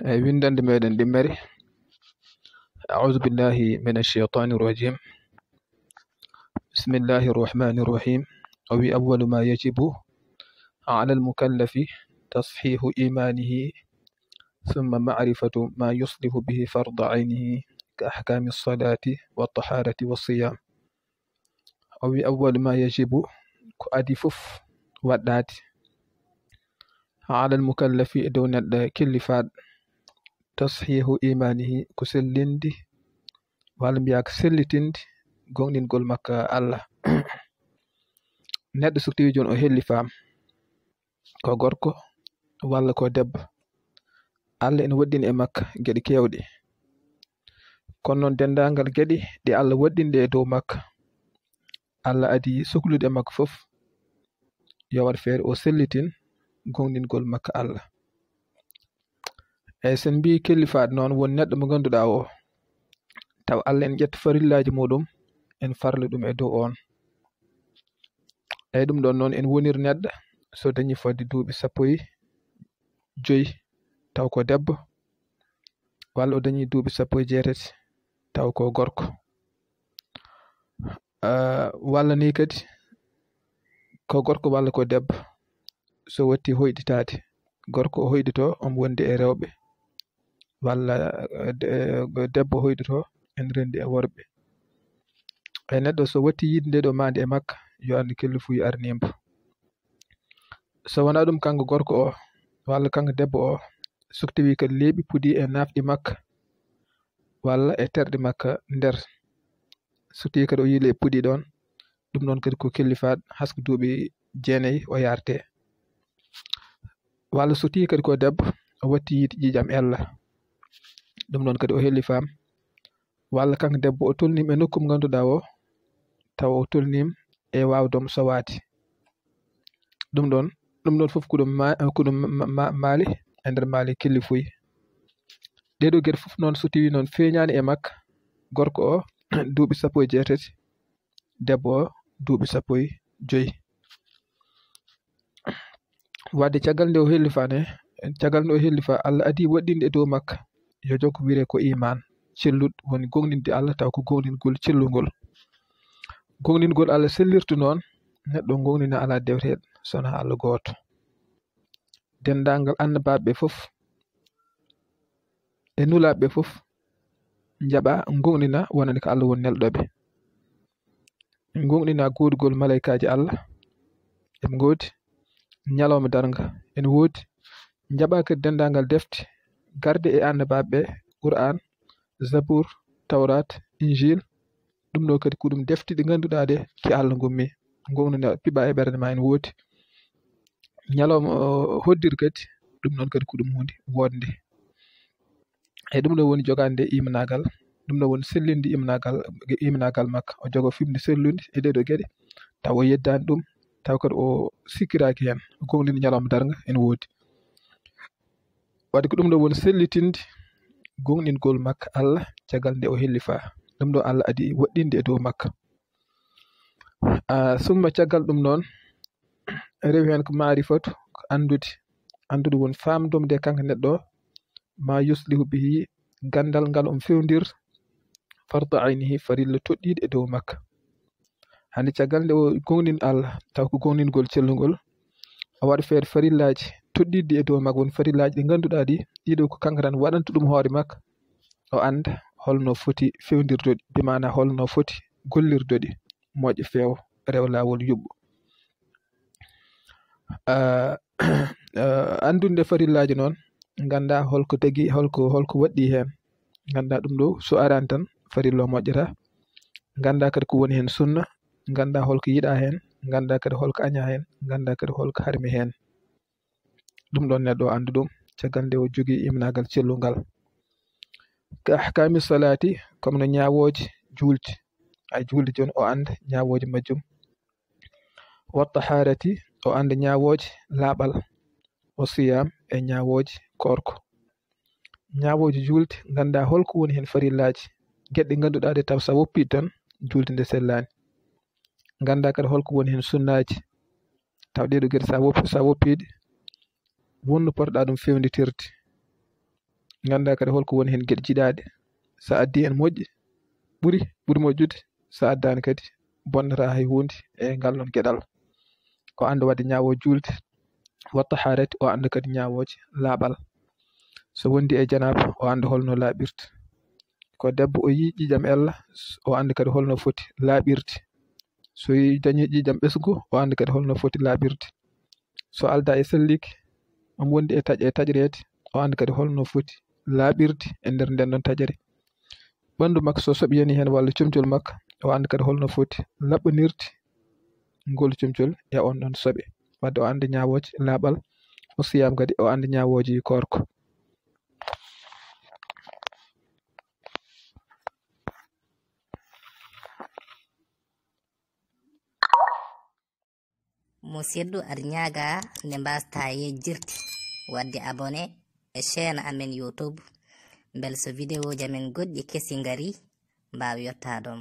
windande meɗen ɗimmere. أعوذ بالله من الشيطان الرجيم. بسم الله الرحمن الرحيم. أول ما يجب على المكلف تصحيح إيمانه ثم معرفة ما يصلح به فرض عينه كأحكام الصلاة والطهارة والصيام. أول ما يجب كأدي فف ودات على المكلف دون كلفات تصحيح إيمانه كسلندي ولم يك سلتند gongɗingol makka Allah. Neɗɗo so tawi joni o helli faam ko gorko walla ko debbo, Allah ene waɗɗini e makka geɗe kewɗe, kono noon dendagal geɗe ɗe Allah waɗɗini ɗe e dow makka, Allah adi sohlude e makko fof yo waɗ feere o sellitin gongɗingol makka Allah. Eyyi sen mbi kellifaɗo noon woni neɗɗo mo ganduɗa o taw Allah en ƴetta farillaji muɗum en farla ɗum e dow on. Eyyi ɗum ɗon noon en wonir neɗɗo so dañi fodde duuɓi 15 taw ko debbo, walla o dañi duuɓi 18 taw ko gorko, walla ni kadi ko gorko walla ko debbo so watti hoyɗitade, gorko o hoyɗito omo wondi e rewɓe, walla debbo hoyɗito en rendi e worɓe. E neɗɗo so watti yide nde ɗo mande e makka yo andu kellifuyo arnimbo. So wona ɗum kanko gorko o walla kanko debbo o so tawi kadi leeɓi puɗi e nafɗi makka walla e terɗe makka nder, so tawi kadi o yiile e puɗi ɗon, ɗum ɗon kadi ko kellifaɗo haska duuɓi 9 o yarte. Walla so tawi kadi ko debbo o watti yiide ƴiƴam ella, ɗum ɗon kadi o helli faam, walla kanko debbo o tolnima e nokku mo ganduɗa o taw o tolnima e wawdom sowade, ɗum ɗon fof ko ɗum maali e nder maali kellifuyi. Ɗeɗo gueɗe fof noon so tawi noon feeñani e makka, gorko o duuɓi 18, debbo o duuɓi 15. Wadde caggal nde o helli fa Allah adi waɗɗinde e dow makka yo jokko wiire ko iman celluɗo, woni gonɗinde Allah taw ko gonɗingol cellugol. Gonɗingol Allah sellirtu noon neɗɗo gonɗina ala dewteɗo sona Allah goto. Dendagal annabaɓe fof e nulaɓe fof jaɓa gonɗina wonande ko Allah woni nelɗoɓe. Gonɗina godugol malaikaji Allah eɓe goodi, ñalawma darga ene woodi, jaɓa kadi dendagal defte garde e annabaɓe, Qur'an, Zabour, Tawrat, Injil. Ɗum ɗo kadi ko ɗum defte ɗe ganduɗa ɗe ki Allah gummi, gonɗina piɓa e ɓernde ma ene woodi. Ñalawma hoddir kadi ɗum ɗon kadi ko ɗum hunde wonde. E ɗum ɗo woni jogande imanagal, ɗum ɗo woni sellinde imanagal makka, o jogo fimde sellude e ɗeɗo gueɗe taw o yeddani ɗum, taw kadi o sikkiraki hen gonɗinde ñalawma darga ene woodi. Wadde ko ɗum ɗo woni sellitinde gonɗingol makka Allah caggal nde o helli fa, ɗum ɗo Allah adi waɗɗinde e dow makka. Summa caggal ɗum noon rewi hen ko marifatu, ko andude woni famdumde kanko neɗɗo ma yuslihu bihi gandal ngal on fewdir farda aynihi farilla toɗɗiɗe e dow makka. Hande caggal nde o gonɗin Allah taw ko gonɗingol cellugol, o waɗa feere farillaji toɗɗiɗi e dow makka, woni farillaji ɗi ganduɗa ɗiɗo ko kanko tan waɗanta ɗum hoore makka, o anda holno foti fewdirdoɗi, bimana holno foti gollirdoɗi moƴƴo feewa rewa lawol yuɓɓo. Andunde farillaji noon ganda holko tagi holko waɗɗi hen, ganda ɗum ɗo so arani tan farilla o moƴƴata, ganda kadi ko woni hen sunna, ganda holko yiɗa hen, ganda kadi holko aña hen, ganda kadi holko harmi hen. Ɗum ɗon neɗɗo o andu ɗum caggal nde o jogui imanagal cellugal. Ka ahkami salati, comme no ñawoje julde, ay julde joni o anda ñawoje majjum. Wa taharati, o anda ñawoje laaɓal, o siyam e ñawoje korko. Ñawoje julde ganda holko woni hen farillaji gueɗe ganduɗa ɗe taw sa woppiɗi tan julde nde sellani, ganda kadi holko woni hen sunnaji taw ɗeɗo gueɗe sa woppiɗi wonno potoɗa ɗum fewnitirde. ganda kadi holko woni hen gueɗe jiɗaɗe sa addi en moƴƴi ɓuri moƴƴude sa addani kadi bonnata hay hunde e ngal ɗon gueɗal o anda wadde ñaawo julde watta harete o anda kadi ñaawoje laaɓal so wondi e janaba o anda holno laaɓirta ko debbo o yi ƴiƴam ella o anda kadi holno foti laaɓirde so dañi ƴiƴam ɓesgu o anda kadi holno foti laaɓirde so alda e selliki omo wondi e taƴrede o anda kadi holno foti laaɓirde e nder nden ɗon taƴere ɓandu makko so soɓiyani hen walla comcol makko o anda kadi holno foti laɓɓanirde ngol comcol e on ɗon soɓe wadde o anda ñaawoje laaɓal o siyam kadi o anda ñaawoji korko musidɗo aɗa ñaaga nde mbasta yejjirde wadde abonné e chaîne amen YouTube bel so vidéo ji amen goɗɗi kesi ngari mbawa yottadom.